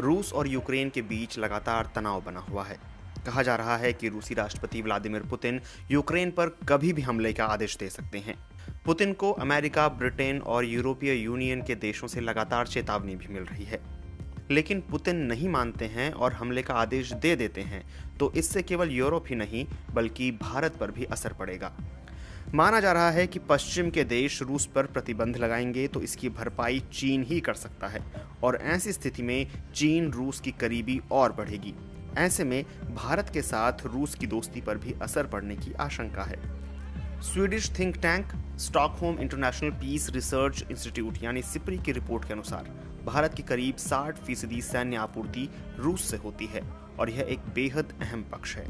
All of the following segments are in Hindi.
रूस और यूक्रेन के बीच लगातार तनाव बना हुआ है। कहा जा रहा है कि रूसी राष्ट्रपति व्लादिमीर पुतिन यूक्रेन पर कभी भी हमले का आदेश दे सकते हैं। पुतिन को अमेरिका, ब्रिटेन और यूरोपीय यूनियन के देशों से लगातार चेतावनी भी मिल रही है। लेकिन पुतिन नहीं मानते हैं और हमले का आदेश दे देते हैं तो इससे केवल यूरोप ही नहीं बल्कि भारत पर भी असर पड़ेगा। माना जा रहा है कि पश्चिम के देश रूस पर प्रतिबंध लगाएंगे तो इसकी भरपाई चीन ही कर सकता है और ऐसी स्थिति में चीन रूस की करीबी और बढ़ेगी। ऐसे में भारत के साथ रूस की दोस्ती पर भी असर पड़ने की आशंका है। Swedish think tank Stockholm International Peace Research Institute यानी सिप्री की रिपोर्ट के अनुसार भारत की करीब 60% सैन्य आपूर्ति रूस से होती है और यह एक बेहद अहम पक्ष है।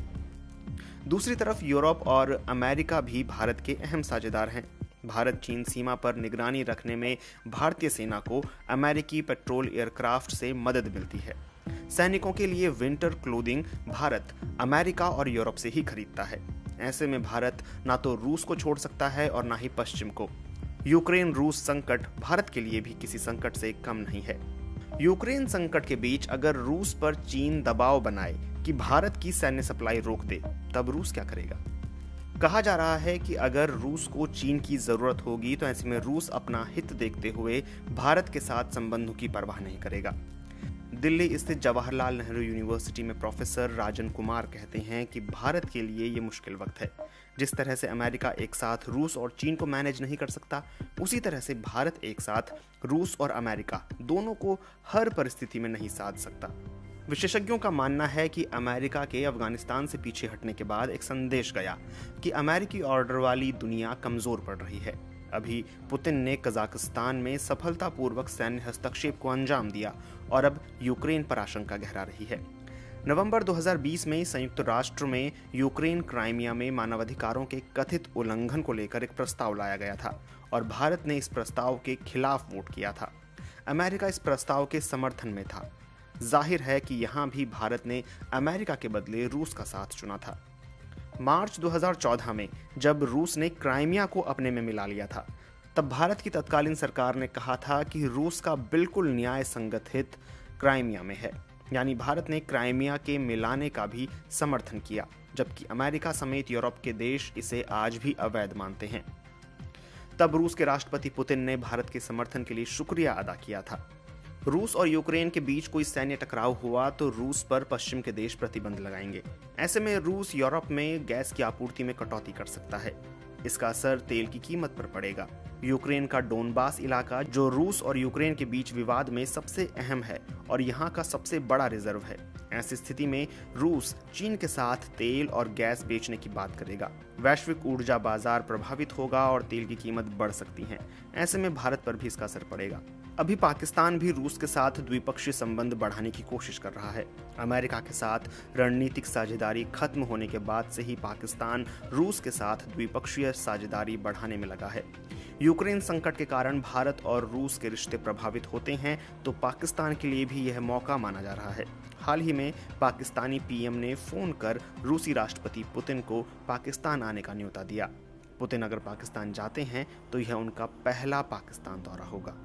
दूसरी तरफ यूरोप और अमेरिका भी भारत के अहम साझेदार हैं। भारत चीन सीमा पर निगरानी रखने में भारतीय सेना को अमेरिकी पेट्रोल एयरक्राफ्ट से मदद मिलती है। सैनिकों के लिए विंटर क्लोथिंग भारत अमेरिका और यूरोप से ही खरीदता है। ऐसे में भारत ना तो रूस को छोड़ सकता है और ना ही पश्चिम को। यूक्रेन रूस संकट भारत के लिए भी किसी संकट से कम नहीं है। यूक्रेन संकट के बीच अगर रूस पर चीन दबाव बनाए कि भारत की सैन्य सप्लाई रोक दे, तब रूस क्या करेगा? कहा जा रहा है कि अगर रूस को चीन की जरूरत होगी तो ऐसे में रूस अपना हित देखते हुए भारत के साथ संबंधों की परवाह नहीं करेगा। दिल्ली स्थित जवाहरलाल नेहरू यूनिवर्सिटी में प्रोफेसर राजन कुमार कहते हैं कि भारत के लिए ये मुश्किल वक्त है। जिस तरह से अमेरिका एक साथ रूस और चीन को मैनेज नहीं कर सकता, उसी तरह से भारत एक साथ रूस और अमेरिका दोनों को हर परिस्थिति में नहीं साध सकता। विशेषज्ञों का मानना है कि अमेरिका के अफगानिस्तान से पीछे हटने के बाद एक संदेश गया कि अमेरिकी ऑर्डर वाली दुनिया कमजोर पड़ रही है। अभी पुतिन ने कजाकिस्तान में सफलतापूर्वक सैन्य हस्तक्षेप को अंजाम दिया और अब यूक्रेन पर आशंका गहरा रही है। नवंबर 2020 में संयुक्त राष्ट्र में यूक्रेन क्राइमिया में मानवाधिकारों के कथित उल्लंघन को लेकर एक प्रस्ताव लाया गया था और भारत ने इस प्रस्ताव के खिलाफ वोट किया था। अमेरिका इस प्रस्ताव के समर्थन में था। जाहिर है कि यहाँ भी भारत ने अमेरिका के बदले रूस का साथ चुना था। मार्च 2014 में जब रूस ने क्राइमिया को अपने में मिला लिया था, तब भारत की तत्कालीन सरकार ने कहा था कि रूस का बिल्कुल न्याय संगत हित क्राइमिया में है। यानी भारत ने क्राइमिया के मिलाने का भी समर्थन किया, जबकि अमेरिका समेत यूरोप के देश इसे आज भी अवैध मानते हैं। तब रूस के राष्ट्रपति पुतिन ने भारत के समर्थन के लिए शुक्रिया अदा किया था। रूस और यूक्रेन के बीच कोई सैन्य टकराव हुआ तो रूस पर पश्चिम के देश प्रतिबंध लगाएंगे। ऐसे में रूस यूरोप में गैस की आपूर्ति में कटौती कर सकता है। इसका असर तेल की कीमत पर पड़ेगा। यूक्रेन का डोनबास इलाका, जो रूस और यूक्रेन के बीच विवाद में सबसे अहम है और यहाँ का सबसे बड़ा रिजर्व है, ऐसी स्थिति में रूस चीन के साथ तेल और गैस बेचने की बात करेगा। वैश्विक ऊर्जा बाजार प्रभावित होगा और तेल की कीमत बढ़ सकती है। ऐसे में भारत पर भी इसका असर पड़ेगा। अभी पाकिस्तान भी रूस के साथ द्विपक्षीय संबंध बढ़ाने की कोशिश कर रहा है। अमेरिका के साथ रणनीतिक साझेदारी खत्म होने के बाद से ही पाकिस्तान रूस के साथ द्विपक्षीय साझेदारी बढ़ाने में लगा है। यूक्रेन संकट के कारण भारत और रूस के रिश्ते प्रभावित होते हैं तो पाकिस्तान के लिए भी यह मौका माना जा रहा है। हाल ही में पाकिस्तानी पीएम ने फोन कर रूसी राष्ट्रपति पुतिन को पाकिस्तान आने का न्योता दिया। पुतिन अगर पाकिस्तान जाते हैं तो यह उनका पहला पाकिस्तान दौरा होगा।